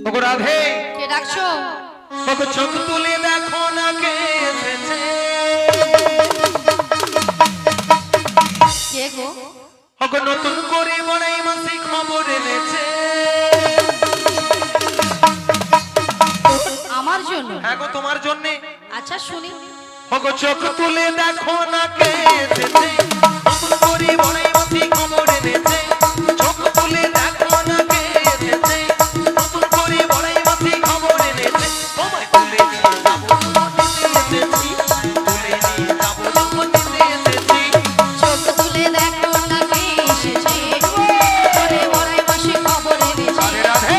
ওগো রাধে, কে ডাকছো? ওগো চোখ তুলে দেখো না কে এসেছে। কে গো? ওগো নতুন করে বড়াই মাসি খবর এনেছে। আমার জন্য? হ্যাঁ গো তোমার জন্য। আচ্ছা শুনি। ওগো চোখ তুলে দেখো না কে এসেছে, নতুন করে বড়াই মাসি খবর এনেছে। চোখ তুলে দেখো না কে এসেছে, নতুন করে বড়াই মাসি খবর এনেছে। তোমায় তুলে নিয়ে যাবো তোমাকে এসেছি, তুলে নিয়ে যাবো তোমাকে এসেছি। চোখ তুলে দেখো না কে এসেছে, করে বড়াই মাসি খবর এনেছে। রাধে রাধে।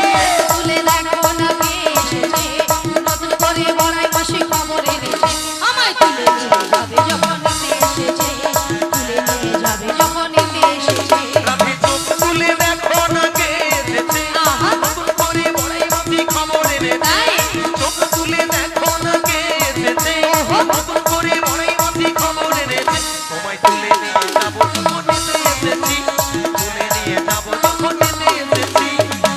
তুলে দেখো না কে এসেছে, নতুন করে বড়াই মাসি খবর এনেছে। আমায় তুলে নিয়ে যাবে যখন নিতে এসেছে, তুলে নিয়ে যাবে যখন নিতে এসেছে। রাধে চোখ তুলে দেখো না কে এসেছে, আহা। নতুন করে বড়াই মাসি খবর এনেছে। তাই? চোখ তুলে দেখো না কে এসেছে, নতুন করে বড়াই মাসি খবর এনেছে। তোমায় তুলে নিয়ে যাবো যখন নিতে এসেছি, তুলে নিয়ে যাবো যখন নিতে এসেছি।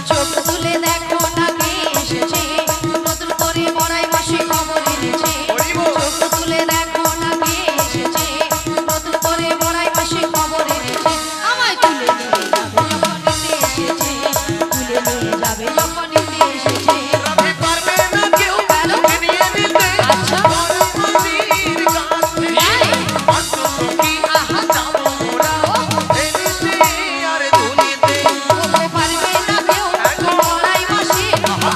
চোখ তুলে দেখো না কে এসেছে, নতুন করে বড়াই মাসি খবর এনেছে। চোখ তুলে দেখো না কে এসেছে, নতুন করে বড়াই মাসি খবর এনেছে। আমায় তুলে নিয়ে যাবে যখন নিতে এসেছে, তুলে নিয়ে যাবে যখন নিতে এসেছে। রাধে পারবে না কেউ কেন? নিয়ে নিতে আচ্ছা। বড়াই মাসির কাছ থেকে। তাই? অষ্টসখী আহা। যাবো মোরা এলিতে আর দুলিতে। ওগো পারবে না কেউ বড়াই মাসি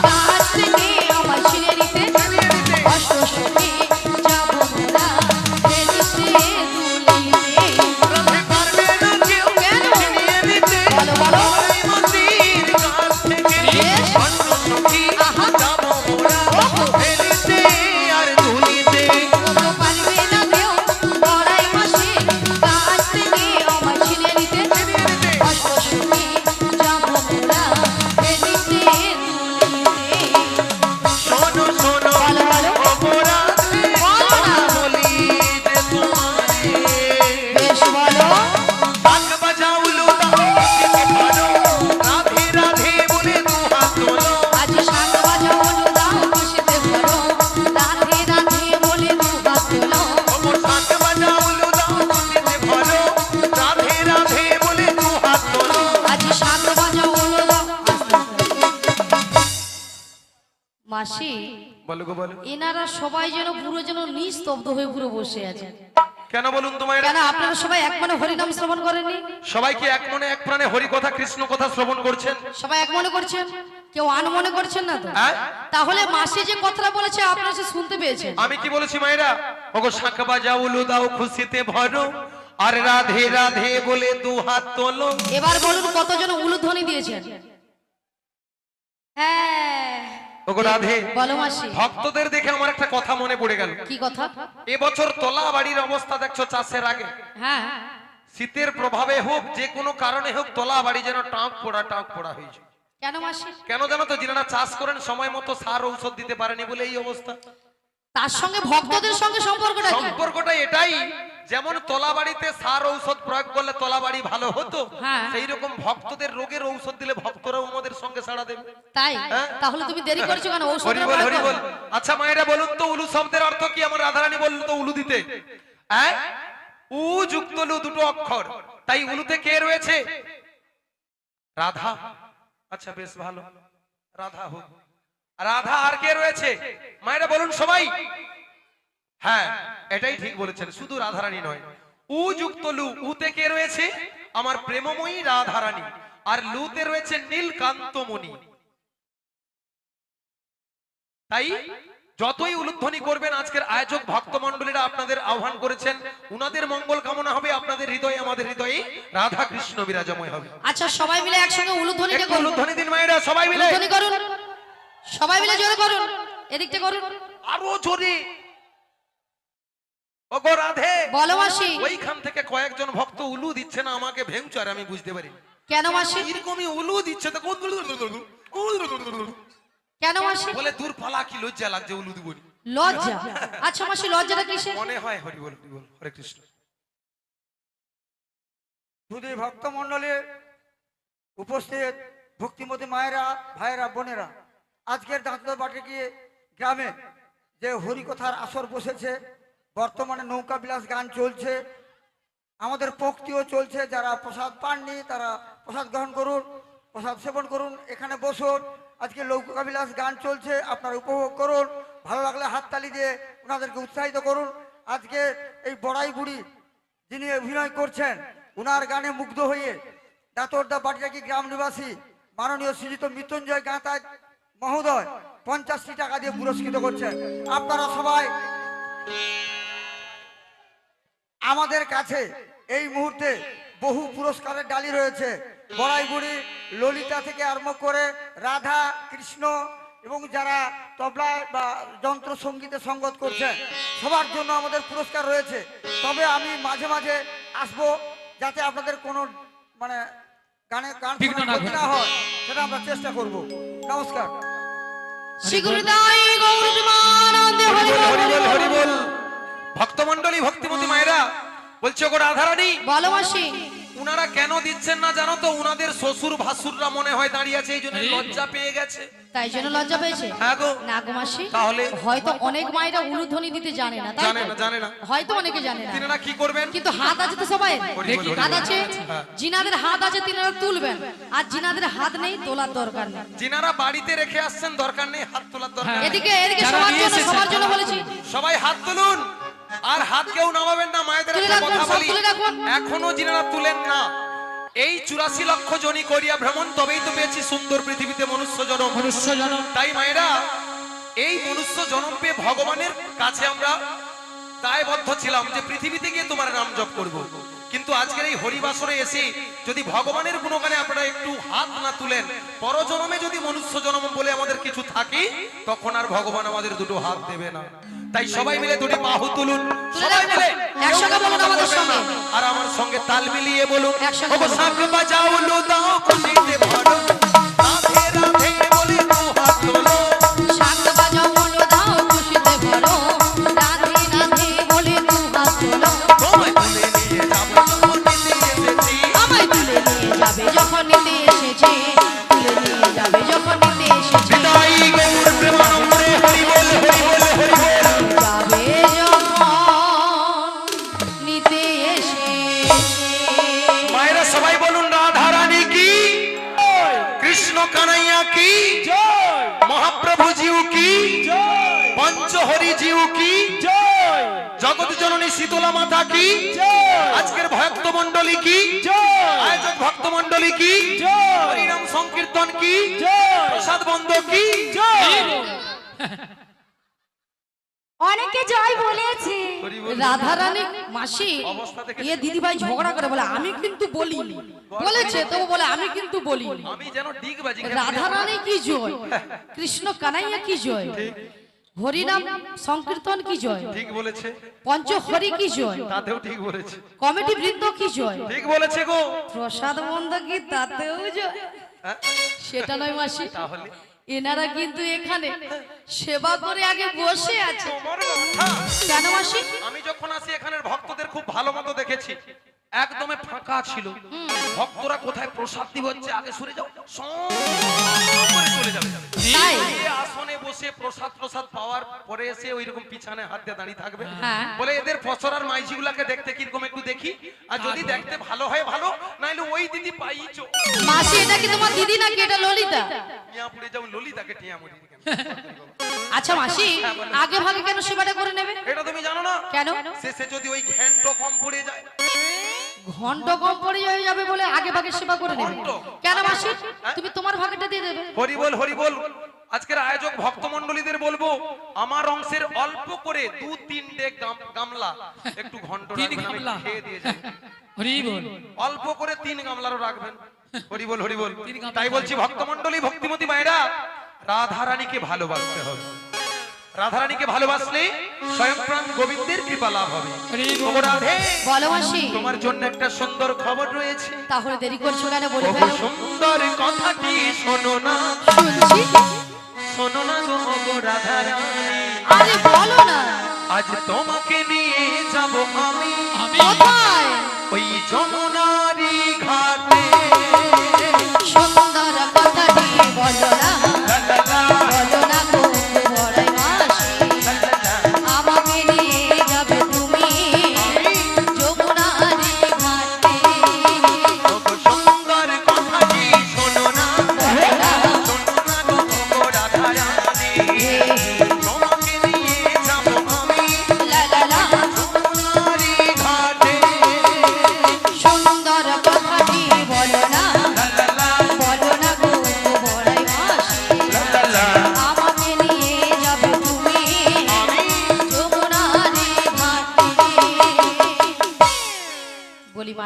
কাছ থেকে আমায় ছিঁড়ে নিতে। অষ্টসখী যাবো মোরা ফেলিতে দুলিতে। রাধে পারবে না কেউ কেন? নিয়ে নিতে বলো, বলো। বড়াই মাসির কাছ থেকে। বেশ। অষ্টসখী আহা। যাবো মোরা ওগো। এলিতে আর দুলিতে। ওগো পারবে না কেউ বড়াই মাসি কাছ থেকে আমায় ছিঁড়ে নিতে। অষ্টসখী যাবো মোরা ফেলিতে দুলিতে। শোনো শোনো বলো, বলো। অপরাধে বলো না। বলি যে তোমারে। বেশ বলো। শাঁখ বাজাও লুদাও খেতে পারো, রাধে রাধে বলে দুহাত তোলো। আজ শাঁখ বাজাও লুদাও খুশিতে ভরো, রাধে রাধে বলে দুহাত তোলো। ওগো শাঁখ বাজাও লুদাও খুশিতে ভরো, রাধে রাধে বলে দুহাত তোলো। আজ শাঁখ বাজাও লুদাও। মাসি, বলো গো বলো। এনারা সবাই যেন পুরো যেন নিস্তব্ধ হয়ে পুরো বসে আছে। কেন বলুন তোমায়? কেন আপনারা সবাই এক মনে হরিনাম শ্রবণ করেননি? সবাই কি এক মনে এক প্রাণে হরি কথা কৃষ্ণ কথা শ্রবণ করছেন? সবাই এক মনে করছেন? কেউ আনমনে করছেন না তো? হ্যাঁ? তাহলে মাসি যে কথাটা বলেছে আপনারা সে শুনতে পেয়েছেন? আমি কি বলেছি মায়েরা? ওগো শাঁখ বাজাও লুদাও খুশিতে ভরো, আর রাধে রাধে বলে দুহাত তোলো। এবার বলুন কতজন উলুধ্বনি দিয়েছেন? হ্যাঁ। ওগো রাধে, বলো মাসি। ভক্তদের দেখে আমার একটা কথা মনে পড়ে গেল। কি কথা? এবছর তোলা বাড়ির অবস্থা দেখছো চাষের আগে। হ্যাঁ। শীতের প্রভাবে হোক যে কোনো কারণে হোক তোলা বাড়ি যেন টাক পোড়া হয়েছে। কেন মাসি? কেন জানো তো? যিনারা চাষ করেন সময় মতো সার ঔষধ দিতে পারেনি বলে এই অবস্থা। তার সঙ্গে ভক্তদের সঙ্গে সম্পর্কটা কি? সম্পর্কটা এটাই, যেমন তোলা বাড়িতে সার ঔষধ প্রয়োগ করলে তোলা বাড়ি ভালো হতো, হ্যাঁ। সেই রকম ভক্তদের রোগের ঔষধ দিলে ভক্তরাও আমাদের সঙ্গে সাড়া দেবে। তাই? হ্যাঁ। তাহলে তুমি দেরি করছো কেন? হরি ঔষধটা বল প্রয়োগ হরি বল। করো। আচ্ছা মায়েরা বলুন তো, উলু শব্দের অর্থ কি? আমার রাধারানী বললো তো উলু দিতে। হ্যাঁ, উ যুক্ত লু দুটো অক্ষর, তাই উলুতে কে রয়েছে? রাধা। আচ্ছা বেশ ভালো, রাধা হোক। রাধা আর কে রয়েছে মায়েরা বলুন সবাই? হ্যাঁ, এটাই ঠিক বলেছেন, শুধু রাধারানী নয়। উ যুক্ত লু, উতে কে রয়েছে? আমার প্রেমময়ী রাধারানী। আর লুতে রয়েছে নীলকান্তমণি। তাই যতই উলুধ্বনি করবেন, আজকের আয়োজক ভক্ত মণ্ডলীরা আপনাদের আহ্বান করেছেন, উনাদের মঙ্গল কামনা হবে, আপনাদের হৃদয়ে আমাদের হৃদয়ে রাধা কৃষ্ণ বিরাজময় হবে। আচ্ছা সবাই মিলে একসঙ্গে উলুধ্বনিটা একটু করুন। উলুধ্বনি দিন মায়েরা, সবাই মিলে উলুধ্বনি করুন। সবাই মিলে জোরে করুন। এদিকটা করুন। আরো জোরে। ওগো রাধে, বলো মাসি। ওইখান থেকে কয়েকজন ভক্ত উলু দিচ্ছে না, আমাকে ভেঙছো আর আমি বুঝতে পারি। কেন মাসি? এরকমই উলু দিচ্ছে তো কেন মাসি? বলে দূর পালা, কি লজ্জা লাগছে উলু দিব। লজ্জা? আচ্ছা মাসি লজ্জাটা কিসের? মনে হয় হরি বল হরি বল, হরে কৃষ্ণ। শুধু ভক্ত মন্ডলে উপস্থিত ভক্তিমতী মায়েরা, ভাইয়েরা, বোনেরা, আজকের দাঁতবাটি গিয়ে গ্রামে যে হরিকথার আসর বসেছে, বর্তমানে নৌকা বিলাস গান চলছে, আমাদের পক্তিও চলছে। যারা প্রসাদ পাননি তারা প্রসাদ গ্রহণ করুন, প্রসাদ সেবন করুন, এখানে বসুন। আজকে নৌকা বিলাস গান চলছে, আপনারা উপভোগ করুন। ভালো লাগলে হাততালি দিয়ে ওনাদেরকে উৎসাহিত করুন। আজকে এই বড়াই বুড়ি যিনি অভিনয় করছেন, ওনার গানে মুগ্ধ হয়ে দাঁতরদা বাটিয়াকি গ্রাম নিবাসী মাননীয় শ্রীযুক্ত মৃত্যুঞ্জয় গাঁতায় মহোদয় 50টি টাকা দিয়ে পুরস্কৃত করছেন। আপনারা সবাই আমাদের কাছে এই মুহূর্তে বহু পুরস্কারের ডালি রয়েছে। বড়াইগুড়ি ললিতা থেকে আরম্ভ করে রাধা কৃষ্ণ এবং যারা তবলায় বা যন্ত্র সঙ্গীতে সঙ্গত করছেন সবার জন্য আমাদের পুরস্কার রয়েছে। তবে আমি মাঝে মাঝে আসবো যাতে আপনাদের কোনো মানে গান ক্ষতি না হয়, সেটা আমরা চেষ্টা করব। নমস্কার। শ্রীগুরুদাই গৌরবিমানন্দে হরি বল হরি বল হরি বল। ভক্তমণ্ডলী ভক্তিমতী মায়েরা বলছে গো রাধারানী, বলো মাসি। উনারা কেন দিচ্ছেন না জানো তো? উনাদের শ্বশুর ভাসুররা মনে হয় দাঁড়িয়ে আছে, এই জন্য লজ্জা পেয়ে গেছে। তাই জন্য লজ্জা পেয়েছে? হ্যাঁ গো। না গো মাসি, তাহলে হয়তো অনেক মায়েরা উলুধ্বনি দিতে জানে না, তাই তো? জানে না। হয়তো অনেকে জানে না। তিনারা কি করবেন? কিন্তু হাত আছে তো সবাই, হরি বল, হাত আছে। হ্যাঁ। জিনাদের হাত আছে তিনারা তুলবেন, আর জিনাদের হাত নেই তোলার দরকার নেই। যিনারা বাড়িতে রেখে আসছেন দরকার নেই হাত তোলার দরকার নেই। এদিকে সবার জন্য বলেছি, সবাই হাত তুলুন, আর হাত কেউ নামাবেন না। মায়েদের তুলে একটা রাখুন, কথা সব বলি, তুলে রাখুন। এখনো যিনারা তুলেন না, এই 84 লক্ষ জনি করিয়া ভ্রমণ, তবেই তো পেয়েছি সুন্দর পৃথিবীতে মনুষ্য জনম। তাই মায়েরা এই মনুষ্য জনম পেয়ে ভগবানের কাছে আমরা দায়বদ্ধ ছিলাম যে পৃথিবীতে গিয়ে তোমার নাম জপ করব। কিন্তু আজকের এই হরিবাসরে এসে যদি ভগবানের গুণগানে আপনারা একটু হাত না তুলেন, পরজন্মে যদি মনুষ্য জন্ম বলে আমাদের কিছু থাকে, তখন আর ভগবান আমাদের দুটো হাত দেবে না। তাই সবাই মিলে দুটি বাহু তুলুন, সবাই মিলে একসঙ্গে বলুন আমাদের সঙ্গে, আর আমার সঙ্গে তাল মিলিয়ে বলুন, একসঙ্গে ওগো শাঁখ বাজাও লো দাও খুশিতে ভরো, রাধে রাধে বলে দু হাত তোলো। শাঁখ বাজাও বলো দাও খুশিতে ভরো, রাধে রাধে বলে দু হাত তোলো। তোমায় তুলে নিয়ে যাবো যখন নিতে এসেছি, আমায় তুলে নিয়ে যাবে যখন নিতে এসেছে, তুলে নিয়ে যাবে যখন নিতে এসেছে। বিদায় গৌর প্রেমানন্দে হরি বল হরি বল হরি বল। যাবে যখন নিতে এসেছে। মায়েরা সবাই বলুন রাধা রানী কি, কৃষ্ণ কানাইয়া কি, মহাপ্রভু জিউ কি, পঞ্চহরি জিউ কি, জগৎ জননী শীতলা মাতা কি, আজকের ভক্ত মন্ডলী কি, আয়োজক ভক্ত মন্ডলী কি, হরিনাম সংকীর্তন কি, প্রসাদ বন্ধ কি। অনেকে জয় বলেছে। রাধারানী মাসি অবস্থা দেখে ইয়ে দিদি ভাই ঝগড়া করে বলে আমি কিন্তু বলিনি, বলেছে তো বলে আমি কিন্তু বলিনি। আমি যেন ডিগবাজি রাধারানী কি জয়, কৃষ্ণ কানাইয়া কি জয়, হরিনাম সংকীর্তন কি জয়, ঠিক বলেছে, পঞ্চহরি কি জয়, তাতেও ঠিক বলেছে, কমিটি বৃন্দ কি জয়, ঠিক বলেছে গো। প্রসাদ বন্ধ কি তাতেও জয়। হ্যাঁ? সেটা নয় মাসি, তাহলে এনারা কিন্তু এখানে সেবা করে আগে বসে আছে। তোমার কথা। কেন মাসি? আমি যখন আসি এখানের ভক্তদের খুব ভালো মতো দেখেছি, একদমই ফাঁকা ছিল। ভক্তরা কোথায় প্রসাদ দিব হচ্ছে আগে সরে যাও, সব করে চলে যাবে। তাই? এই আসনে বসে প্রসাদ পাওয়ার পরে এসে ওইরকম পিছনে হাত দিয়ে দাঁড়িয়ে থাকবে। হ্যাঁ। বলে এদের ফসরার মাইজিগুলাকে দেখতে কিরকম একটু দেখি, আর যদি দেখতে ভালো হয় ভালো, নাইলে ওই দিদি পাইছো। মাসি এটা কি তোমার দিদি নাকি এটা ললিতা? টিয়াপুরে যেমন ললিতাকে টিয়ামুড়ি। আচ্ছা মাসি, আগে ভাগে কেন সেবাটা করে নেবে? এটা তুমি জানো না? কেন? শেষে যদি ওই ঘ্যান্ট কম পড়ে যায়, ঘন্টা কম পড়ে হয়ে যাবে বলে আগে ভাগে সেবা করে নেবে। ঘন্ট? কেন মাসি? তুমি তোমার ভাগটা দিয়ে দেবে। হরি বল হরি বল। আজকের আয়োজক ভক্ত মন্ডলীদের বলবো, আমার অংশের অল্প করে 2-3 ডেক গামলা একটু ঘন্ট রাখবেন, আমি খেয়ে দিয়ে যাই। হরি বল। অল্প করে 3 গামলারও রাখবেন। হরি বল হরি বল। তাই বলছি ভক্ত মন্ডলী ভক্তিমতী মায়েরা, রাধা রানীকে ভালোবাসতে হবে। রাধা রানীকে ভালোবাসলে স্বয়ংপ্রাণ গোবিন্দের কৃপা লাভ হবে। ওগো রাধে, বলো মাসি, তোমার জন্য একটা সুন্দর খবর রয়েছে। তাহলে দেরি করছো কেন, বলে ওগো ফেলো। সুন্দর কথাটি শোনো না, শুনছি। শোনো না গো ওগো রাধা রানী, আরে বলো না। আজ তোমাকে নিয়ে যাব আমি কোথায়? ওই যমুনারি ঘাটে। সুন্দর কথাটি বলো না, লা লা লা, বলো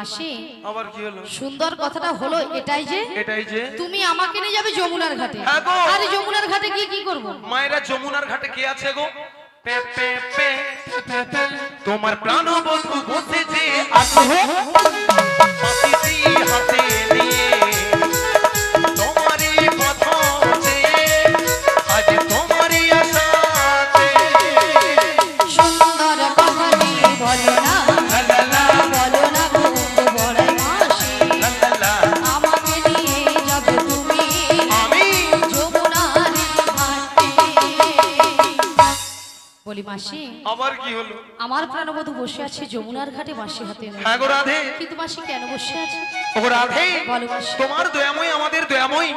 মাসি আবার কি হলো? সুন্দর কথাটা হলো এটাই যে এটাই যে তুমি আমাকে নিয়ে যাবে যমুনার ঘাটে। হ্যাঁ গো। আর যমুনার ঘাটে গিয়ে কি করব? মায়েরা যমুনার ঘাটে কে আছে গো? পে পে পে পে পে। তোমার প্রাণবন্ধু বসেছে আসো পাখিটি হাতে নিয়ে তোমারই পথ চেয়ে আজ তোমারই আশাতে সুন্দর কথাটি বলো না, লা লা লা বলো না গো বড়াই মাসি, লা লা লা। আমাকে নিয়ে যাবে তুমি আমি যমুনার ঘাটে। বলি মাসি, আবার কি হলো? আমার প্রাণবধূ বসে আছে যমুনার ঘাটে বাঁশি হাতে নিয়ে। হ্যাঁ গো রাধে, কিন্তু মাসি কেন বসে আছে? ও রাধে, বলো মাসি। তোমার দয়াময় আমাদের দয়াময়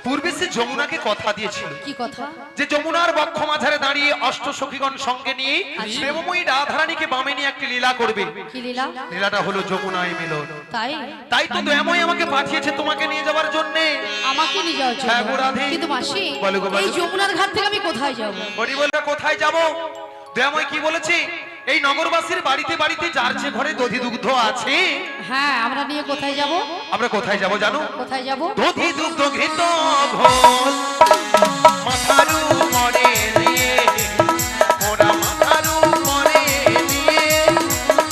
পূর্বে সে যমুনাকে কথা দিয়েছিল কি কথা? যে যমুনার বক্ষ মাঝারে দাঁড়িয়ে অষ্ট সখীগণ সঙ্গে নিয়ে আচ্ছা। প্রেমময়ী রাধারানীকে বামে নিয়ে একটি লীলা করবে। কি লীলা? লীলাটা হলো যমুনায় মিলন। তাই তাই তো দয়াময় আমাকে পাঠিয়েছে তোমাকে নিয়ে যাওয়ার জন্য। আমাকে নিয়ে যাওয়ার জন্য। হ্যাঁ গো রাধে। কিন্তু মাসি, বলো গো, বলো। এই যমুনার ঘাট থেকে আমি কোথায় যাব? হরি বলবে কোথায় যাব? দয়াময় কি বলেছে? এই নগরবাসীর বাড়িতে বাড়িতে যার যে ঘরে দধি দুগ্ধ আছে, হ্যাঁ, আমরা নিয়ে কোথায় যাব? আমরা কোথায় যাব জানো? কোথায় যাব? দধি দুগ্ধ ঘৃত ঘোল মাথারু মরে নিয়ে ওরা মাথারু মরে নিয়ে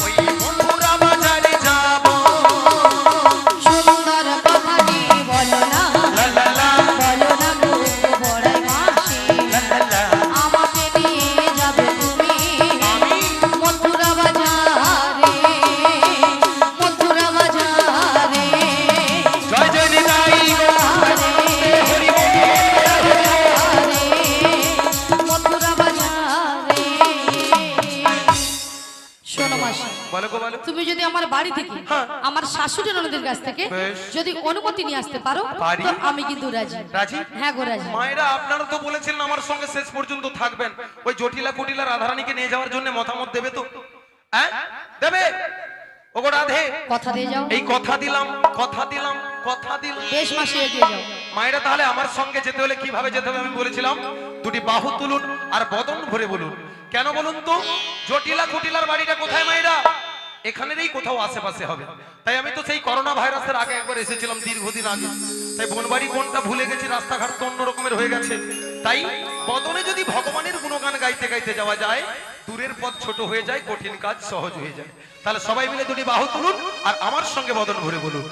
ওই মথুরা বাজারে যাব। সুন্দর কথাটি বলো না, লা লা লা বলো না গো বড়াই মাসি, লা লা লা। আমাকে নিয়ে যাবে তুমি আমি মথুরা বাজারে, মথুরা বাজারে, জয় জয় নিতাই হরি বল। মথুরা বাজারে। শোনো মাসি, বলো গো বলো। তুমি যদি আমার বাড়ি থেকে হ্যাঁ। আমার শাশুড়ি ননদের কাছ থেকে বেশ। যদি অনুমতি নিয়ে আসতে পারো পারি। তো আমি কিন্তু রাজি। রাজি? হ্যাঁ গো রাজি। মায়েরা আপনারা তো বলেছিলেন আমার সঙ্গে শেষ পর্যন্ত থাকবেন। ওই জটিলা কুটিলা রাধারানীকে নিয়ে যাওয়ার জন্য মতামত দেবে তো? হ্যাঁ দেবে? ওগো রাধে, কথা দিয়ে যাও। এই কথা দিলাম, কথা দিলাম, কথা দিলাম। বেশ মাসি, এগিয়ে যাও। মায়েরা তাহলে আমার সঙ্গে যেতে হলে কিভাবে যেতে হবে আমি বলেছিলাম? দুটি বাহু তুলুন আর বদন ভরে বলুন। কেন বলুন তো? জটিলা কুটিলার বাড়িটা কোথায় মায়েরা? এখানেরই কোথাও আশেপাশে হবে। তাই আমি তো সেই করোনা ভাইরাসের আগে একবার এসেছিলাম দীর্ঘদিন আগে। তাই বনবাড়ি কোনটা ভুলে গেছি, রাস্তাঘাট তো অন্য রকমের হয়ে গেছে। তাই বদনে যদি ভগবানের গুণগান গাইতে গাইতে যাওয়া যায়, দূরের পথ ছোট হয়ে যায়, কঠিন কাজ সহজ হয়ে যায়। তাহলে সবাই মিলে দুটি বাহু তুলুন আর আমার সঙ্গে বদন ভরে বলুন।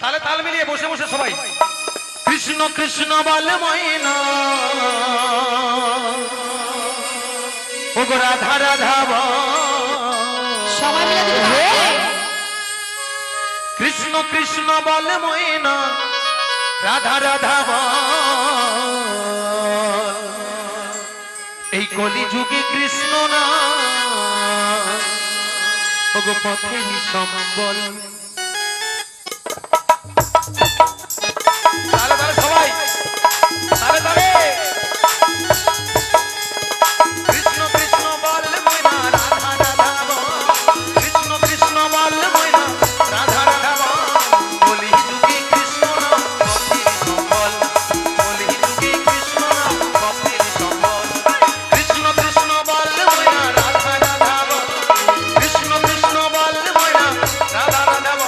তাহলে তাল মিলিয়ে বসে বসে সবাই কৃষ্ণ কৃষ্ণ বলে ময়না, ও গো রাধা রাধা বল। সবাই মিলে দুটো হাতে। কৃষ্ণ কৃষ্ণ বলে ময়না, রাধা রাধা বল। এই কলি যুগে কৃষ্ণ না ও গো পথে সম্বল। তাহলে তাহলে সবাই তাহলে তাহলে কৃষ্ণ কৃষ্ণ বল ময়না, রাধা রাধা বল। কৃষ্ণ কৃষ্ণ বল ময়না, রাধা রাধা বল। কলি যুগে কৃষ্ণ নাম পথের সম্বল। কলি যুগে কৃষ্ণ নাম পথের সম্বল। কৃষ্ণ কৃষ্ণ বল ময়না, রাধা রাধা বল। কৃষ্ণ কৃষ্ণ বল ময়না, রাধা রাধা বল।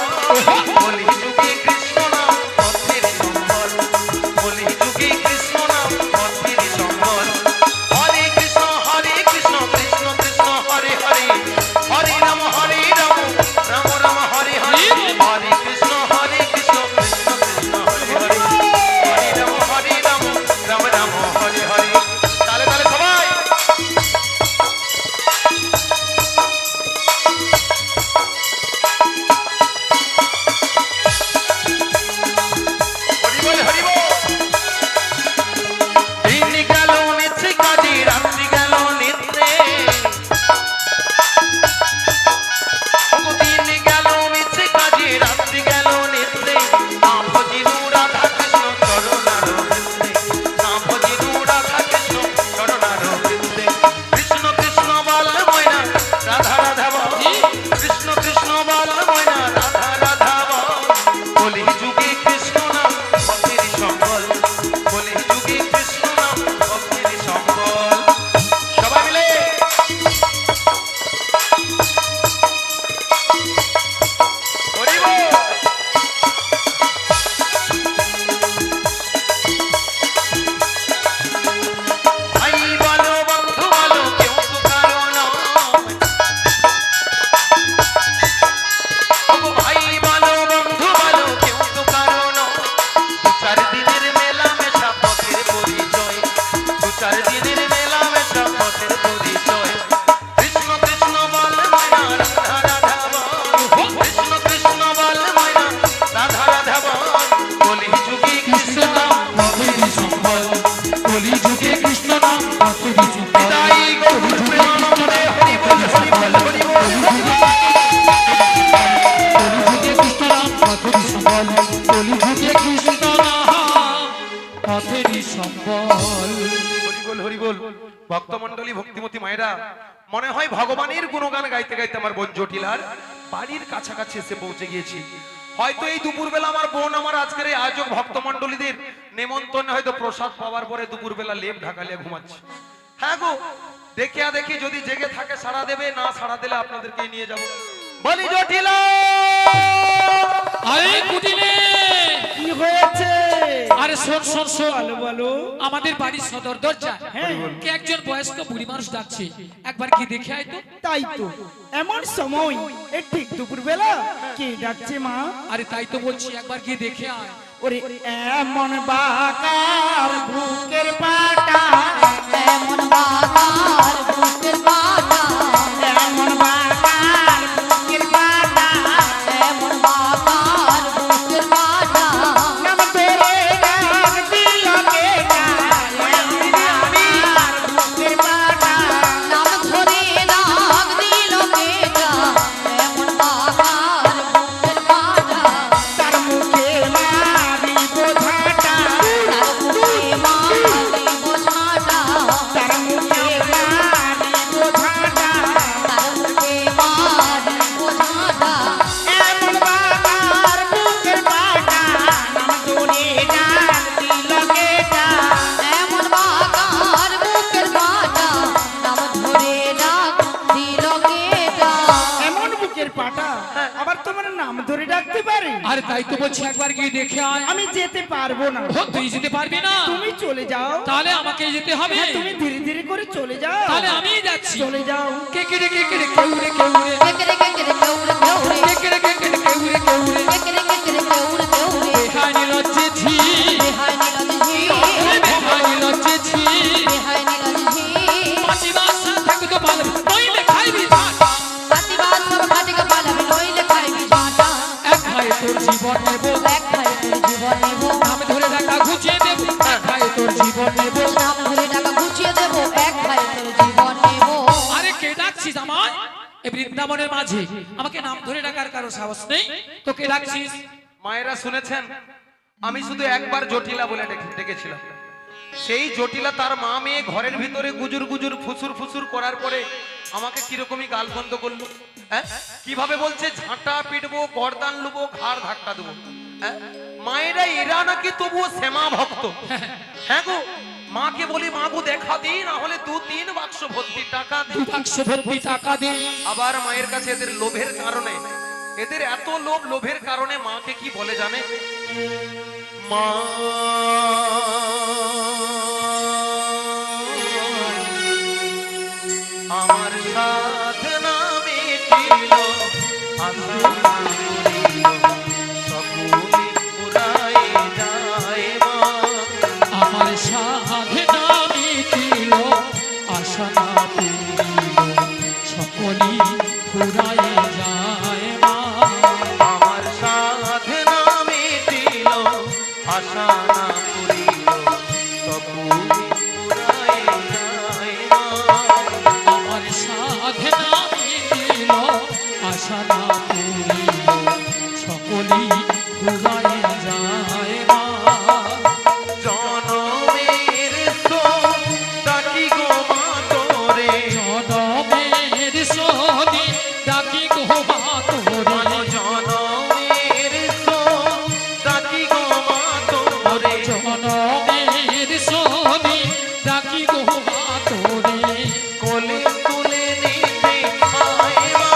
চার দিনের মেলা মেশা পথের পরিচয় কৃষ্ণ কৃষ্ণ বল মায়া রাধা রাধা বল কৃষ্ণ কৃষ্ণ বল মায়া রাধা রাধা বল কলি যুগে কৃষ্ণ নাম পথের সম্বল কলি যুগে কৃষ্ণ নাম পথেরই সম্বল বিদায়ী গৌর প্রেমানন্দে হরি বল হরি বল হরি বল কলি যুগে কৃষ্ণ নাম পথেরই সম্বল কলি যুগে কৃষ্ণ নাম পথেরই সম্বল হরিবোল হরিবোল ভক্তমণ্ডলী ভক্তিমতী মায়েরা মনে হয় ভগবানের গুণগান গাইতে গাইতে আমার বোন জটিলার বাড়ির কাছাকাছি এসে পৌঁছে গিয়েছি হয়তো এই দুপুরবেলা আমার বোন আমার আজকের এই আয়োজক ভক্তমণ্ডলীদের নেমন্তন্ন হয়তো প্রসাদ পাওয়ার পরে দুপুরবেলা লেপ ঢাকালিয়ে ঘুমাচ্ছে হ্যাঁ গো দেখিয়া দেখি যদি জেগে থাকে সাড়া দেবে না সাড়া দিলে আপনাদেরকে নিয়ে যাব বলি জটিলা আরে কুটিলে কি হয়েছে? আরে শোন শোন শোন বলো বলো। আমাদের বাড়ির সদর দরজা হ্যাঁ। কে একজন বয়স্ক বুড়ি মানুষ ডাকছে একবার কি দেখে আয় তো তাই তো এমন সময় এ ঠিক দুপুর বেলা কে ডাকছে মা? আরে তাই তো বলছি একবার গিয়ে দেখে আয় ওরে এমন বাকার বুকের পাটা এমন বাগার বুকের পাটা এমন বাকার বুকের পাটা এমন বাগার বুকের পাটা নাম ধরে ডাক দিল কেটা আমার বুকের পাটা নাম ধরে ডাক দিল কেটা এমন বাগার বুকের পাটা তার মুখে মারি বোঝাটা তার মুখে মারি বোঝাটা তার মুখে মারি বোঝাটা তার মুখে মারি বোঝাটা এমন বাকার বুকের পাটা নাম ধরে ডাক দিল কেটা এমন বাগার বুকের পাটা নাম ধরে ডাক দিল কেটা এমন বুকের পাটা আবার তোমার নাম ধরে ডাকতে পারে? আরে তাই তো বলছি একবার গিয়ে দেখে আয় আমি যেতে পারবো না। ও, তুই যেতে পারবি না তুমি চলে যাও। তাহলে আমাকে যেতে হবে হ্যাঁ, তুমি ধীরে ধীরে করে চলে যাও। তাহলে আমি যাচ্ছি চলে যাও। কে কে রে কে কে রে কেউ রে কেউ রে কেকরে কেকরে কেউরে কেউরে কে কে রে কে কে রে কেউ রে কেউ রে কেকরে কেকরে কেউরে কেউরে বেহানি লজ্জে ঝি বেহাই নীলজ ঝি বেহানি লজ্জে ঝি বেহাই নীলজ ঝি পাঁচি বাসা থাকতো তো ভালো নইলে খাইবি ভাত আদিবাস সব ঘাটিকে পালাবি নইলে খাইবি ঝাঁটা এক খায় তোর জীবন নেব এক খাই তোর জীবন নেব নাম ধরে টাকা ঘুচিয়ে দেব এক খায় তোর জীবন নেব নাম ধরে টাকা গুছিয়ে দেব এক খাই তোর জীবন নেব আরে কে ডাকছিস আমায় এই বৃন্দাবনের মাঝে আমাকে নাম ধরে ডাকার কারো সাহস নেই তো কে ডাকছিস মায়েরা শুনেছেন আমি শুধু একবার জটিলা বলে ডেকেছিলাম সেই জটিলা তার মা মেয়ে ঘরের ভিতরে গুজুর গুজুর ফুসুর ফুসুর করার পরে আমাকে কিরকমই গাল বন্ধ করলো হ্যাঁ কিভাবে বলছে ঝাঁটা পিটবো গর্দান লুবো ঘাড় ধাক্কা দেবো হ্যাঁ? মায়েরা এরা নাকি তবুও শ্যামা ভক্ত হ্যাঁ গো মাকে বলি মা গো দেখা দিই না হলে 2-3 বাক্স ভর্তি টাকা দিই 2 বাক্স ভর্তি টাকা দে আবার মায়ের কাছে এদের লোভের কারণে এদের এত লোভের কারণে মাকে কি বলে জানে মা আমার সাধনা মিটিল সকলে পুরাই যায় মা আমার সাধনা মিটিল আশা না পুরিল সকলি ফুরায় যায় মা আমার সাধনা মিটিল আশা না করিল সকলে পুরাই যায় মা আমার সাধনা মিটিল আশা না পুরিল সকলি ফুরায় যায় মা জনমের ডাকি গো মা তোরে জনমের সোনি ডাকি গো মা তোরে জনমের ডাকি গো মা তোরে জনমের সোনি ডাকি গো মা তোরে কোলে তুলে নিতে আয় মা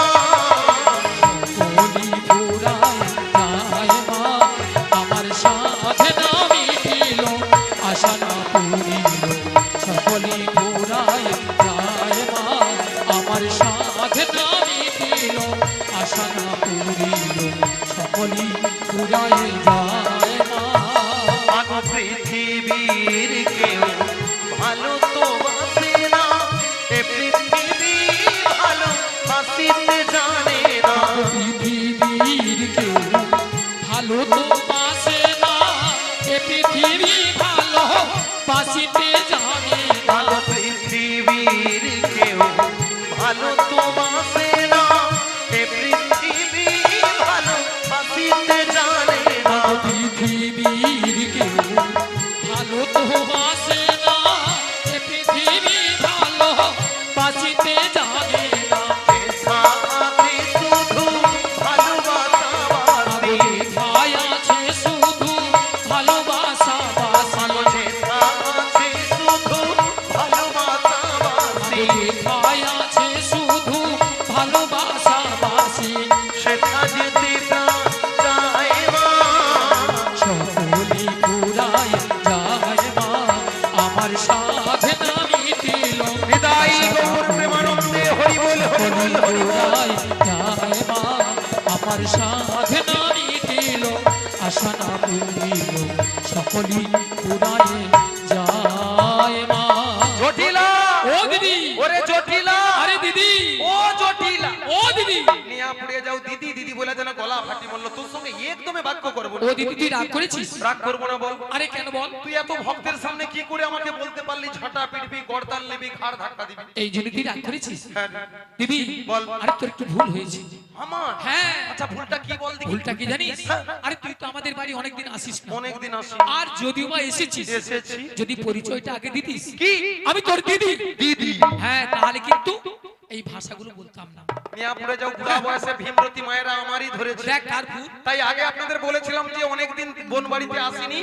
কলি ফুরায় যায় মা আমার সাধনা মিটিল আশা না পুরিল সকলি ফুরায় যায় মা আমার সাধনা মিটিল আশা না পুরিল সকলি ফুরায় যায় মা আগ পৃথিবীর কেউ ভালো তো বাঁচিতে জানে না ভালো পৃথিবীর কেউ ভালো তো বাসে না, এ পৃথিবী ভালো বাসিতে জানে না। পৃথিবীর কেউ ভালো তো বাসে না, এ পৃথিবী ভালো বাঁচিতে জানে না। আছে শুধু ভালোবাসাবাসী, ভাই আছে শুধু ভালোবাসা বাসি, আছে শুধু ভালোবাসাবাসী, ভাই আছে শুধু ভালোবাসা বাসি। সেটা যেতে প্রাণ চায় মা। সকলি পুরায় যায় মা, আমার সাধনা মিটিল। হৃদয় গৌর প্রেমানন্দে হরি বল হরি বল হরি বল। পুরায় যায় মা, আমার সাধনা মিটিল। আশা না পুরিল, সকলি পুরায় যায় মা। জটিলা, ও দিদি, ওরে জটিলা, আরে দিদি, ও জটিলা, ও দিদি, নিয়া পুড়ে যাও দিদি দিদি বলে যেন গলা ফাটি বললো। তোর সঙ্গে একদমে বাক্য করবো না। ও দিদি তুই রাগ করেছিস? রাগ করবো না বল। আরে কেন বল? তুই এত ভক্তের সামনে কি করে আমাকে বলতে পারলি ঝাঁটা পিটবি, গর্দান নিবি, ঘাড় ধাক্কা দিবি? এই জন্য তুই রাগ করেছিস? হ্যাঁ, দিদি বল। আরে তোর একটু ভুল হয়েছে। আমার হ্যাঁ। আচ্ছা ভুলটা কি বল দেখি। ভুলটা কি জানিস? আরে তুই তো আমাদের বাড়ি অনেকদিন আসিস না, অনেকদিন আসি, আর যদিও বা এসেছিস, এসেছি। যদি পরিচয়টা আগে দিতিস কি? আমি তোর দিদি, দিদি হ্যাঁ, তাহলে কিন্তু এই ভাষাগুলো বলতাম না। নিয়া পুড়ে যাও। বুড়া বয়সে ভীমরতি মায়েরা আমারই ধরেছে। দেখ কার ভুল। তাই আগে আপনাদের বলেছিলাম যে অনেকদিন বোন বাড়িতে আসিনি,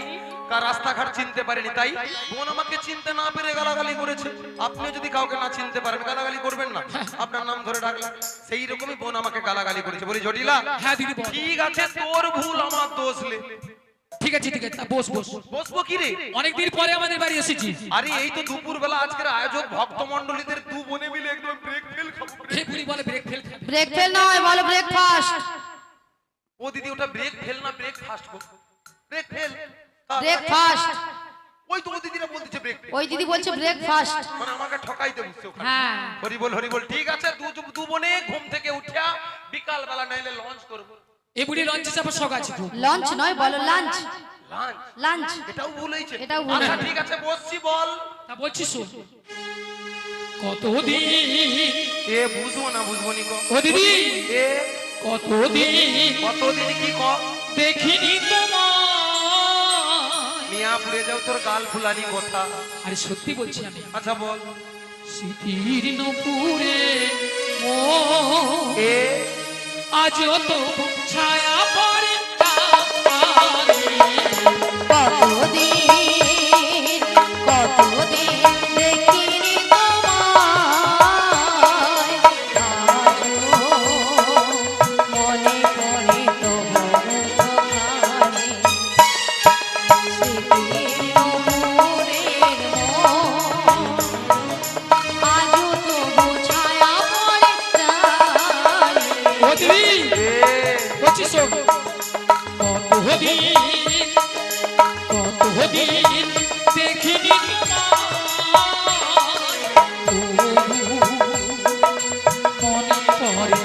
কার রাস্তাঘাট চিনতে পারেনি, তাই বোন আমাকে চিনতে না পেরে গালাগালি করেছে। আপনি যদি কাউকে না চিনতে পারেন গালাগালি করবেন না, আপনার নাম ধরে ডাকলেন, সেই রকমই বোন আমাকে গালাগালি করেছে। বলি জটিলা, হ্যাঁ দিদি বল। ঠিক আছে তোর ভুল আমার দোষ লে। ঠিক আছে ঠিক আছে, তা বস বস। বসবো কি রে? অনেকদিন পরে আমাদের বাড়ি এসেছিস। আরে এই তো দুপুর বেলা আজকের আয়োজক ভক্তমণ্ডলীদের দু বোনে মিলে একদম ব্রেক ফেল খাবো। হে বুড়ি বলে ব্রেক ফেল খাবে। ব্রেক ফেল নয়, বলো ব্রেকফাস্ট। ও দিদি ওটা ব্রেক ফেল না ব্রেক ফাস্ট গো। Brake fail breakfast. ওই তো ও দিদিরা বলতেছে ব্রেক ফেল, ওই দিদি বলছে ব্রেকফাস্ট। মানে আমাকে ঠকাইতে বুঝছে ওখানে। হ্যাঁ। হরি বল হরি বল। ঠিক আছে দু বোনে ঘুম থেকে উঠিয়া বিকাল বেলা নাইলে লঞ্চ করব। এই বুড়ি লঞ্চে চাপার শখ আছে খুব। লঞ্চ নয়, বলো লাঞ্চ। Lunch lunch. এটাও ভুল হয়েছে। এটাও ভুল। আচ্ছা ঠিক আছে বসছি বল। তা বলছি শোন, কতদিন এ বুঝবো না বুঝবো নি কো। ও দিদি, এ কতদিন কতদিন কি ক দেখিনি তোমার। মিয়া পুড়ে যাও তোর গাল ফুলানি কথা। আরে সত্যি বলছি আমি। আচ্ছা বল। স্মৃতির নপুরে মো এ আজও তো ছায়া পড়ে তারে। কতদিন কতদিন দেখিনি তোমায়, আজও মনে পড়ে তবু মুখখানি। স্মৃতির নূরের মন, আজও তবু ছায়া পড়ে তারে। ও দিদি এ বলছি শোন, কতদিন দেখিনি তোমায়, তবু মনে পড়ে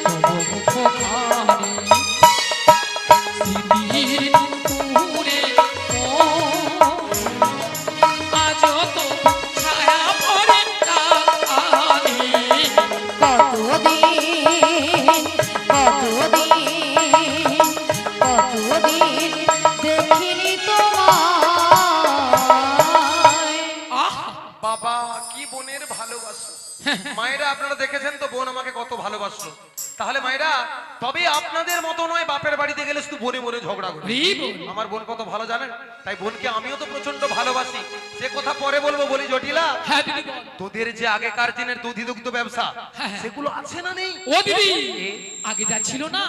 তবু মুখখানি। স্মৃতির নূপুরে আজও তো ছায়া পড়ে তারে। কতদিন কতদিন কতদিন দেখিনি তোমায়। আহ বাবা কি বোনের ভালোবাসা। মায়েরা আপনারা দেখেছেন তো বোন আমাকে কত ভালোবাসলো। তাহলে মায়েরা তবে আপনাদের মতো নয় বাপের বাড়িতে গেলে শুধু বোনে বোনে ঝগড়া করে। রে বোন। আমার বোন কত ভালো জানেন, তাই বোনকে আমিও তো প্রচন্ড ভালোবাসি। সে কথা পরে বলবো। বলি জটিলা, হ্যাঁ দিদি বল। তোদের যে আগেকার দিনের দুধি দুগ্ধ ব্যবসা হ্যাঁ। সেগুলো আছে না নেই? ও দিদি আগে যা ছিল না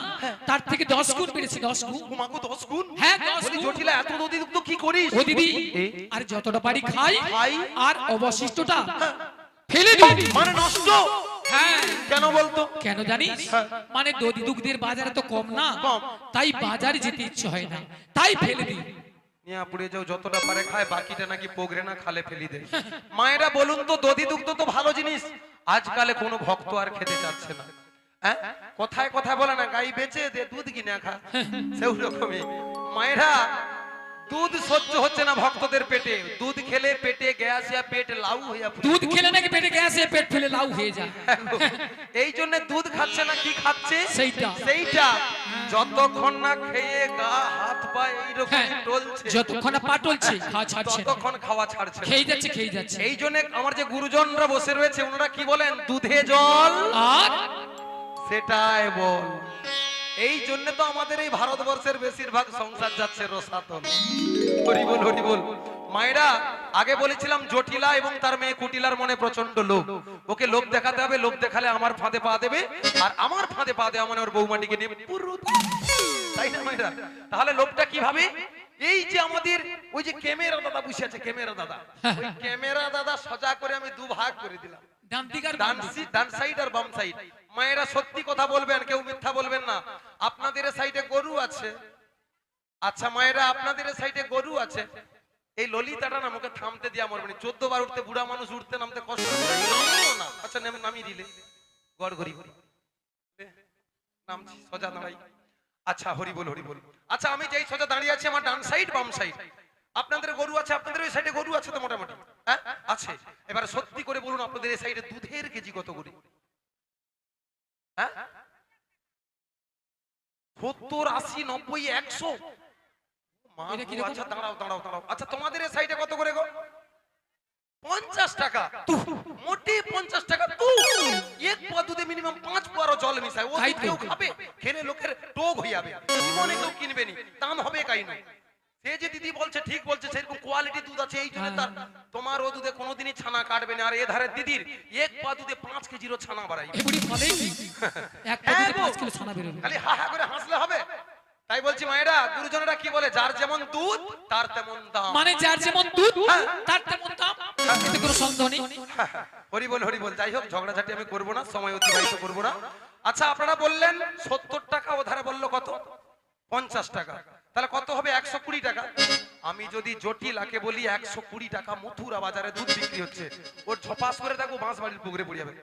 তার থেকে 10 গুণ বেড়েছে, 10 গুণ। তোমাকে 10 গুণ। হ্যাঁ 10 বলি গুণ। জটিলা এত দুধি দুগ্ধ কি করিস? ও দিদি এ? আর যতটা পারি খাই, খাই? আর অবশিষ্টটা ফেলে দিই। মানে নষ্ট? হ্যাঁ কেন বলতো? কেন জানিস? হ্যাঁ। মানে দধি দুগ্ধের বাজারে তো কম না, কম। তাই বাজারে যেতে ইচ্ছে হয় না, তাই ফেলে দিই। নিয়া পুড়ে যাও, যতটা পারে খায়, বাকিটা নাকি পোগরে না খালে ফেলি দেয়। মায়েরা বলুন তো দধি দুগ্ধ তো ভালো জিনিস, আজকালে কোনো ভক্ত আর খেতে চাচ্ছে না। হ্যাঁ কথায় কথায় বলে না গাই বেচে দে দুধ কিনে খা, সেই রকমই মায়েরা দুধ সহ্য হচ্ছে না ভক্তদের পেটে, দুধ খেলে পেটে গ্যাস या পেট লাউ হইয়া পড়ে। দুধ খেলে নাকি পেটে গ্যাসে পেট ফুলে লাউ হয়ে যায়। এই জন্য দুধ খাচ্ছে না, কি খাচ্ছে? সেইটা। সেইটা যতক্ষণ না খেয়ে গা হাত পা এইরকম হ্যাঁ, টলছে, যতক্ষণ না পা টলছে খাওয়া ছাড়ছে না। ততক্ষণ খাওয়া ছাড়ছে না। খেয়ে যাচ্ছে খেয়ে যাচ্ছে। এই জন্য আমার যে গুরুজনরা বসে রয়েছে ওনারা কি বলেন? দুধে জল আর সেটাই বল। এই জন্য তো আমাদের এই ভারতবর্ষের বেশিরভাগ সংসার যাচ্ছে রসাতল। হরি বল হরি বল। মায়েরা আগে বলেছিলাম জটিলা এবং তার মেয়ে কুটিলার মনে প্রচন্ড লোভ, ওকে লোভ দেখাতে হবে, লোভ দেখালে আমার ফাঁদে পা দেবে, আর আমার ফাঁদে পা দেওয়া মানে ওর বৌমাটিকে নিয়ে পুরো, তাই না মায়েরা? তাহলে লোভটা কিভাবে? এই যে আমাদের ওই যে ক্যামেরা দাদা বসে আছে, ক্যামেরা দাদা, ওই ক্যামেরা দাদা সজা করে আমি দু ভাগ করে দিলাম, ডান দিক আর ডান সাইড আর বাম সাইড। মায়েরা সত্যি কথা বলবেন, কেউ মিথ্যা বলবেন না। আপনাদের সাইডে গরু আছে, আচ্ছা মায়েরা আপনাদের সাইডে গরু আছে, এই ললিতাটা না মুখে থামতে দিয়া মরবে 14 বার উঠতে, বুড়া মানুষ উঠতে নামতে কষ্ট করে না। আচ্ছা নামিয়ে দিলে গড় গড়ি নামছি সোজা দাঁড়াই। আচ্ছা হরি বল হরি বল। আচ্ছা আমি যেই সোজা দাঁড়িয়ে আছি আমার ডান সাইড বাম সাইড, আপনাদের গরু আছে, আপনাদের ওই সাইডে গরু আছে তো মোটামুটি? হ্যাঁ আছে। এবারে সত্যি করে বলুন আপনাদের এই সাইডে দুধের কেজি কত করে? হ্যাঁ 70, 80, 90, 100? আচ্ছা দাঁড়াও দাঁড়াও দাঁড়াও, আচ্ছা তোমাদের এই সাইডে কত করে গো? 50 টাকা। মোটে 50 টাকা। এক পোয়া দুধে মিনিমাম 5 পোয়ারও জল মিশায়, ও কেউ খাবে? খেলে লোকের টোক হয়ে যাবে, জীবনে কেউ কিনবে নি, দাম হবে কাই না। সে যে দিদি বলছে ঠিক বলছে, সেরকম কোয়ালিটি দুধ আছে, এই জন্য তার তোমার ও দুধে কোনোদিনই ছানা কাটবে না। আর এ ধারে দিদির এক পা দুধে 5 কেজিরও ছানা বাড়াই। এগুলি বলে কি এক পদ্ধতি 5 কিলো ছানা বের হবে। খালি হা হা করে হাসলে হবে? তাই বলছি মায়েরা, গুরুজনেরা কি বলে? যার যেমন দুধ তার তেমন দাম। মানে যার যেমন দুধ তার তেমন দাম, এতে কোনো সন্দেহ নেই। হরি বল হরি বল। যাই হোক ঝগড়াঝাটি আমি করবো না, সময় অতিবাহিত করবো না। আচ্ছা আপনারা বললেন 70 টাকা, ও ধারে বললো কত? 50 টাকা। তাহলে কত হবে? 120 টাকা। আমি যদি জটিলাকে বলি 120 টাকা মথুরা বাজারে দুধ বিক্রি হচ্ছে, ওর ঝপাস করে দেখো বাঁশবাড়ির পুকুরে পড়ে যাবে।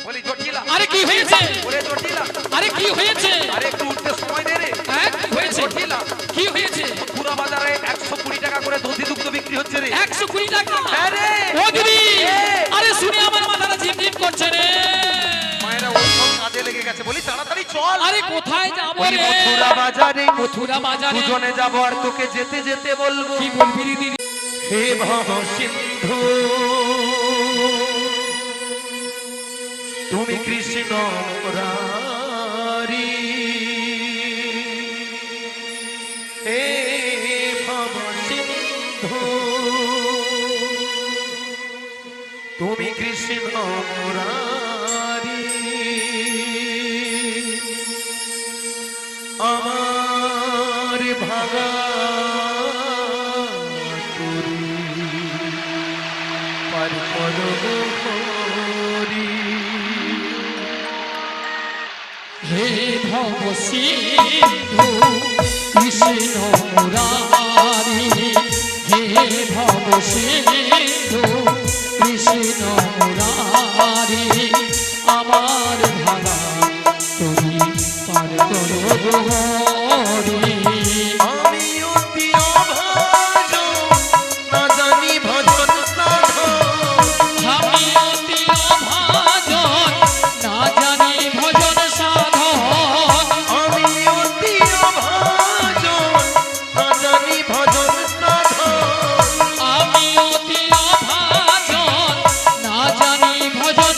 বলি জটিলা, আরে কি হয়েছে? ওরে জটিলা, আরে কি হয়েছে? আরে একটু উঠতে সময় দে রে। হ্যাঁ কি হয়েছে? জটিলা, কি হয়েছে? মথুরা বাজারে 120 টাকা করে দধি দুগ্ধ বিক্রি হচ্ছে রে। 120 টাকা? হ্যাঁ রে। ও দিদি, আরে শুনে আমার মাথাটা ঝিমঝিম করছে রে। মায়েরা ওর সব কাজে লেগে গেছে, বলি তাড়াতাড়ি চল। আরে কোথায় যাবো রে? মথুরা বাজারে, মথুরা বাজারে দুজনে যাব, আর তোকে যেতে যেতে বলবো, কি বলবি রে দিদি? হে ভব সিন্ধু তুমি কৃষ্ণ মুরারি, হে ভব সিন্ধু তুমি কৃষ্ণ মুরারি, আমার ভাগা হে ভব সিন্ধু কৃষ্ণ মুরারি, হে ভব সিন্ধু কৃষ্ণ মুরারি, আমার ভাঙা তুমি পার করো হরি। আমি অতি অভাজন, না জানি ভজন সাধন, আমি অতি অভাজন, না জানি ভজন সাধন, আমি অতি অভাজন, না জানি ভজন সাধন, আমি অতি অভাজন, না জানি ভজন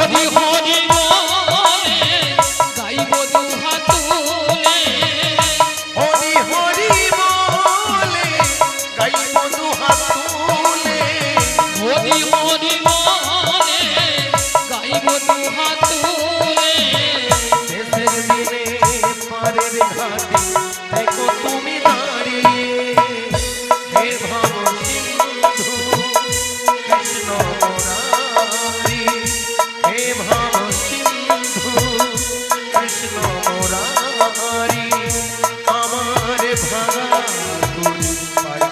হরি হরি বলে গাইব দুহাত তুলে হরি হরি বলে গাইব দুহাত তুলে হরি হরি বলে গাইব দুহাত তুলে দেশের দিনে পারের ঘাটে দেখো তুমি দাঁড়িয়ে হে ভব সিন্ধু কৃষ্ণ মুরারি হে ভব সিন্ধু কৃষ্ণ মুরারি আমার ভাঙা তুলি পারি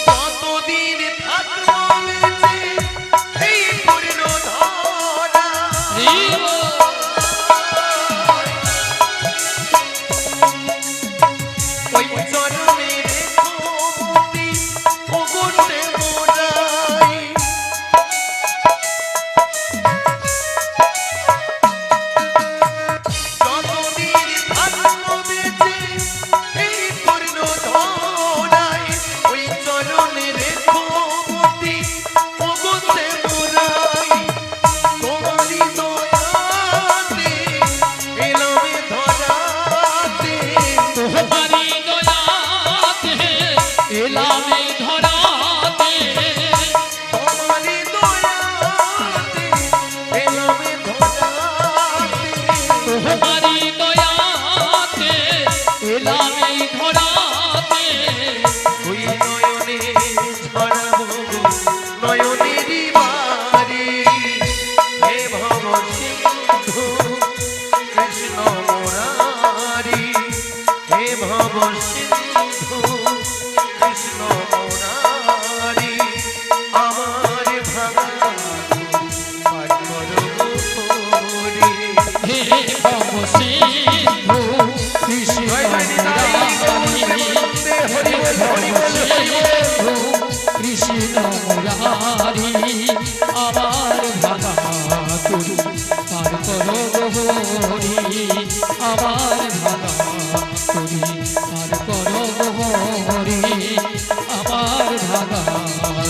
কতদিন থাকবো বেঁচে এই পূর্ণ ধরা ওই চরণে রেখো মুক্তি ওগোতে মোরাই যতদিন থাকবো বেঁচে এই পূর্ণ ধরাই ওই চরণে রেখো মুক্তি ওগোতে মোরাই তোমারই দয়াতে এলামে ধরাতে তোমারি দয়াতে এলামে ধরাতে তোমারই দয়াতে এলামে ধরাতে তোমারি দয়াতে এলামে ধরাতে ওই নয়নে ঝরাবো নয়নেরই বাড়ি হে ভব সিন্ধু কৃষ্ণ মুরারি হে ভব সিন্ধু কৃষ্ণ মুরারি আমার ভাঙা পার করবো তোরে। হে ভব সিন্ধু কৃষ্ণ কৃষ্ণ মুরারি আমার ভাগা তুলি পার করো হরি আমার ভাগা তুলি পার করো হরি আমার ভাগা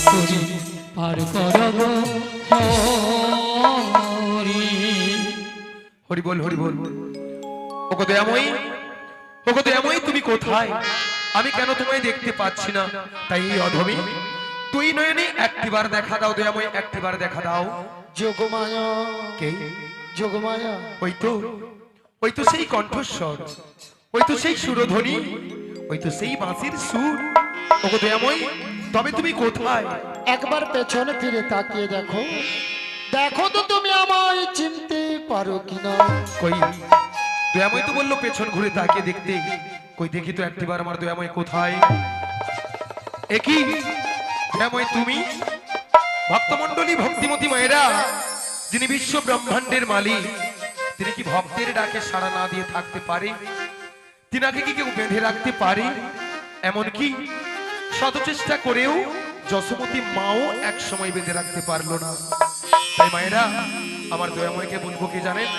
তুলি পার করো হরি হরি বল হরি বল। ওগো দয়াময়ী, ওগো দয়াময়ী, তুমি কোথায়? আমি কেন তোমায় দেখতে পাচ্ছি না? তাই এই অধমী তুই নয়নে একটিবার দেখা দাও দয়াময়ী, একটিবার দেখা দাও। যোগমায়া কে? যোগমায়া ওই তো সেই কণ্ঠস্বর, ওই তো সেই সুরধ্বনি, ওই তো সেই বাঁশির সুর। ওগো দয়াময়ী, তবে তুমি কোথায়? একবার পেছনে ফিরে তাকিয়ে দেখো, দেখো তো তুমি আমায় চিনতে পারো কিনা। কই দয়াময়ী তো বললো পেছন ঘুরে তাকিয়ে দেখতে, কই দেখি তো একটিবার আমার দয়াময়ী কোথায়? একই দয়াময়ী তুমি? ভক্তমণ্ডলী ভক্তিমতী মায়েরা, যিনি বিশ্ব ব্রহ্মাণ্ডের মালিক, তিনি কি ভক্তের ডাকে সাড়া না দিয়ে থাকতে পারে? তিনাকে কি কেউ বেঁধে রাখতে পারে? এমনকি শত চেষ্টা করেও যশোমতী মাও এক সময় বেঁধে রাখতে পারলো না। তাই মায়েরা, আমার দয়াময়কে বলবো কি জানেন?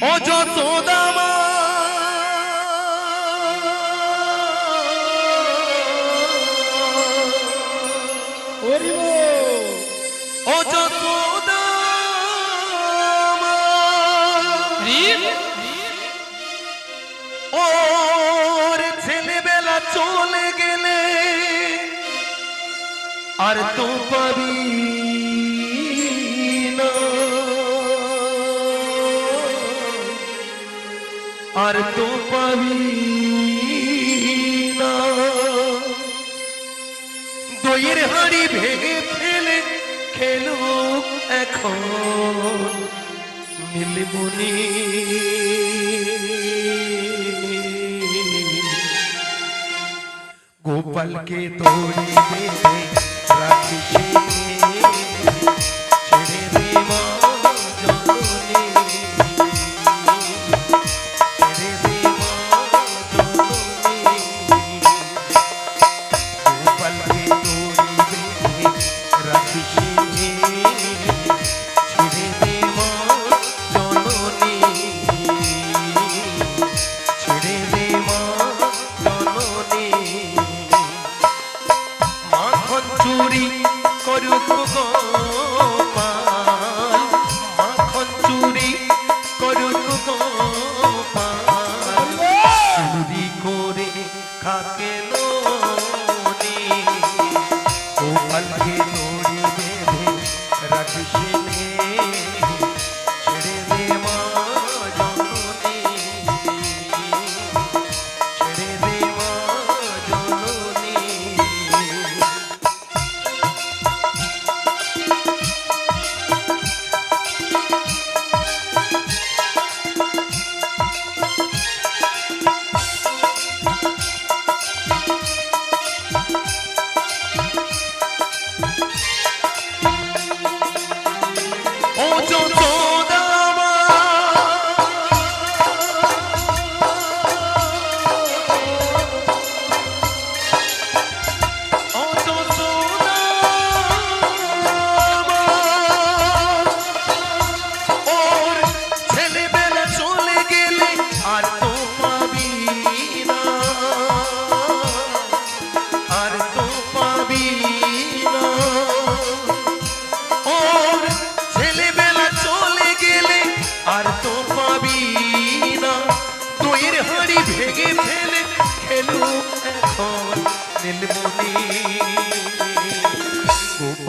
ও যশোদা মা, ও যশোদা মা, ওর ছেলেবেলা চলে গেলে আর তো পাবি না, আর তো পাবি না। দইয়ের হাঁড়ি ভেঙে ফেলে খেলো এখন নীলমণি। গোপালকে তোরে বেঁধে রাখিস, ছেড়ে দে মা জননী, ছেড়ে দে মা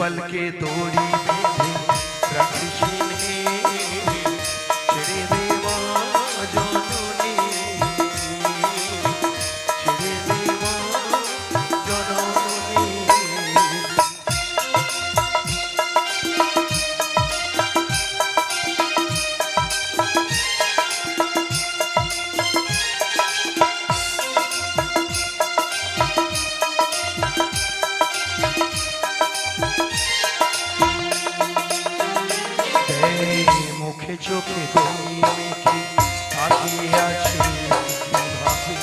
গোপালকে দড়ি বেঁধে রাখিস নে, ছেড়ে দে মা জননী, ছেড়ে দে মা জননী। মুখে চোখে দই মেখে তাকিয়ে আছে কিভাবে,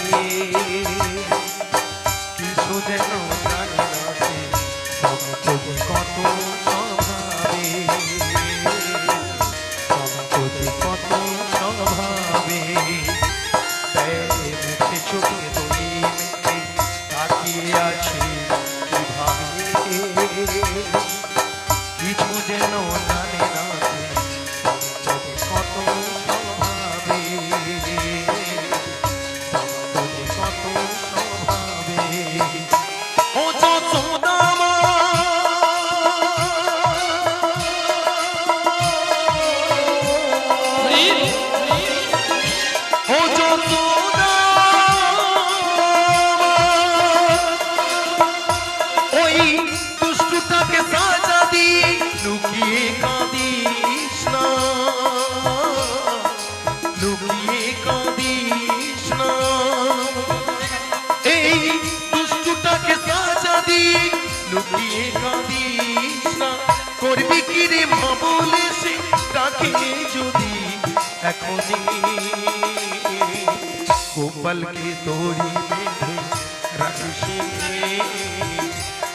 কিছু যেন জানে না সে, সংকোচে কত স্বভাবে, সংকোচে কত স্বভাবে। মুখে চোখে দই মেখে তাকিয়ে আছে কিভাবে, কিছু যেন জানে না সে, সংকোচে কত স্বভাবে, সংকোচে কত স্বভাবে। ও চোদামা ও চোদামা ওই দুষ্টুটাকে সাজা দি লুকিয়ে কাঁদিস না, লুকিয়ে কাঁদিস না। এই দুষ্টুটাকে সাজা দি লুকিয়ে কাঁদিস না। করবি কি রে মা বলে সে ডাকে যদি এখনই, গোপালকে দড়ি বেঁধে রাখিস নে,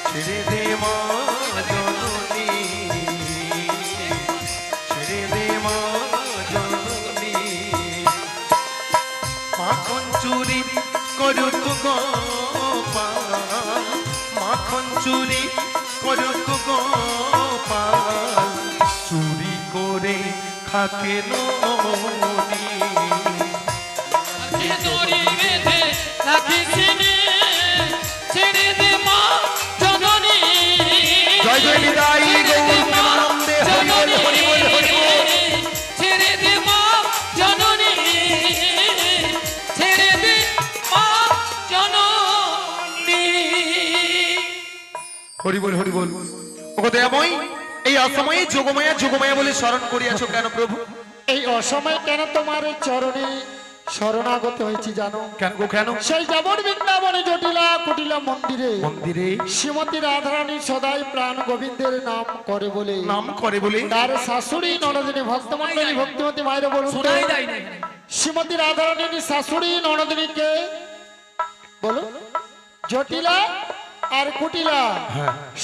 ছেড়ে দে মা জননী, ছেড়ে দে মা জননী। মাখন চুরি করুক গোপাল, মাখন চুরি করুক গোপাল, চুরি করে খাকে ননি। দড়ি বেঁধে রাখিস নে, ছেড়ে দে মা জননী, জয় জয় নিতাই গৌর প্রেমানন্দে হরি বল হরি বল হরি বল। ছেড়ে দে মা জননী, ছেড়ে দে মা জননী। হরি বল হরি বল। ওগো দয়াময়, এই অসময়ে যোগমায়া যোগমায়া বলে স্মরণ করিয়াছ কেন প্রভু? এই অসময়ে কেন তোমার এই চরণে শরণাগত হয়েছি জানো? কেন গো কেন? সেই যেমন বৃন্দাবনে জটিলা কুটিলা মন্দিরে মন্দিরে শ্রীমতী রাধারানী সদাই প্রাণ গোবিন্দের নাম করে বলে, নাম করে বলে তার শাশুড়ি ননদিনী ভক্তমন্ডলী ভক্তিমতী মায়ের বলুন তো, শ্রীমতী রাধারানীর শাশুড়ি ননদিনীকে বলো জটিলা আর কুটিলা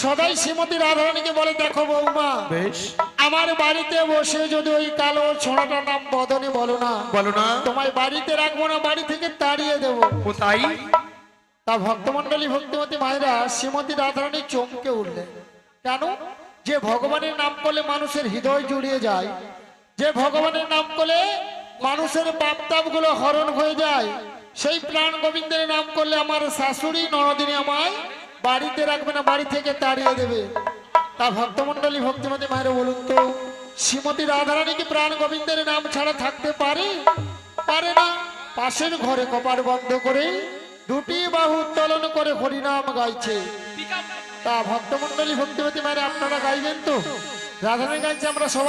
সদাই শ্রীমতী রাধারানীকে বলে, দেখো বৌমা, বেশ আমার বাড়িতে বসে যদি ওই কালো ছোড়াটার নাম বদনে বলো না, বলো না, তোমায় বাড়িতে রাখবো না, বাড়ি থেকে তাড়িয়ে দেবো। ও তাই? তা ভক্তমন্ডলী ভক্তিমতী মায়েরা শ্রীমতী রাধারানী চমকে উঠলেন। কেন? যে ভগবানের নাম করলে মানুষের হৃদয় জুড়িয়ে যায়, যে ভগবানের নাম করলে মানুষের পাপতাপ গুলো হরণ হয়ে যায়, সেই প্রাণ গোবিন্দের নাম করলে আমার শাশুড়ি ননদিনী আমায় বাড়িতে রাখবে না, বাড়ি থেকে তাড়িয়ে দেবে। তা ভক্তমন্ডলী ভক্তিমতী মায়েরা বলুন তো, শ্রীমতী রাধারানী কি প্রাণ গোবিন্দের নাম ছাড়া থাকতে পারে? পারে না। পাশের ঘরে কপাট বন্ধ করে দুটি বাহু উত্তোলন করে হরিনাম গাইছে। তা ভক্তমন্ডলী ভক্তিমতী মায়েরা আপনারা গাইবেন তো? রাধারানী গাইছে, আমরা সবাই